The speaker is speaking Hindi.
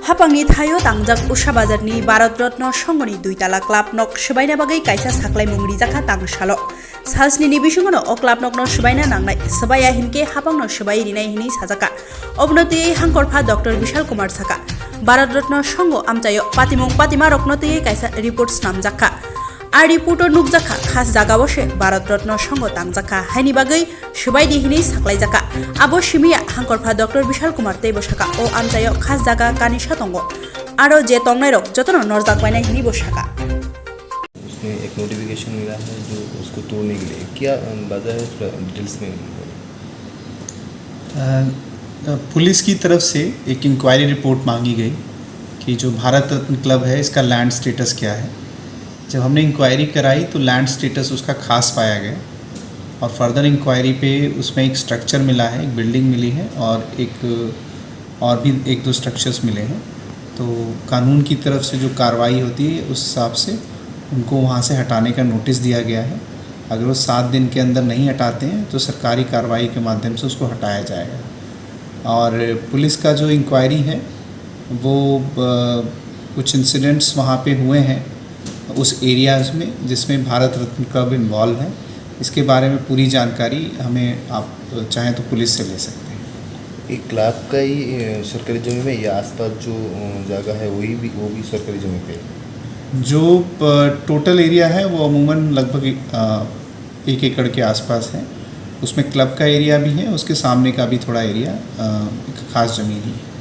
हापांगनि थायो तांजाक उषा बाजारनि भारत रत्न संघनि दुइताला क्लाब नक सबायना बागै कायसा साख्लाय मुंगरि जाखा तांसालो सालस्नि बिसुङनो अ क्लाब नकनो सबायना नांनाय सबाया हिनके हापांनो सबाय रिनाय हिनि साजाका अबनतियै हांकरफा डॉक्टर विशाल कुमार साका भारत रत्न संघ आमचायो पातिमुं पातिमा रत्नतियै कायसा रिपोर्ट्स नामजाखा आर रिपोर्टर नुकजाखा खास जागा बसे भारत रत्न संघ तांजाखा हायनि बागै सबाय दिहिनि साख्लाय जाका आबो सिमिया हांकरफा डॉक्टर विशाल कुमार तेबो साका ओ आमचायो खास जागा कानिसा तंगो आरो जे तंगनाय रक जतन नरजाक बायनाय हिनि बसाका उसमें एक नोटिफिकेशन मिला है जो उसको तोड़ने के लिए क्या वजह है डिटेल्स में पुलिस की तरफ से एक इंक्वायरी रिपोर्ट मांगी गई कि जो भारत रत्न क्लब है इसका लैंड स्टेटस क्या है। जब हमने इंक्वायरी कराई तो लैंड स्टेटस उसका खास पाया गया और फर्दर इंक्वायरी पे उसमें एक स्ट्रक्चर मिला है, एक बिल्डिंग मिली है और भी एक दो स्ट्रक्चर्स मिले हैं। तो कानून की तरफ से जो कार्रवाई होती है उस हिसाब से उनको वहाँ से हटाने का नोटिस दिया गया है। अगर वो 7 दिन के अंदर नहीं हटाते हैं तो सरकारी कार्रवाई के माध्यम से उसको हटाया जाएगा। और पुलिस का जो इंक्वायरी है वो कुछ इंसिडेंट्स वहाँ पे हुए हैं उस एरियाज़ में जिसमें भारत रत्न क्लब इन्वॉल्व है। इसके बारे में पूरी जानकारी हमें आप चाहें तो पुलिस से ले सकते हैं। एक क्लब का ही सरकारी जमीन में या आसपास जो जगह है वो भी सरकारी जमीन पे जो टोटल एरिया है वो अमूमन लगभग 1 एकड़ के आसपास है। उसमें क्लब का एरिया भी है, उसके सामने का भी थोड़ा एरिया खास ज़मीन ही है।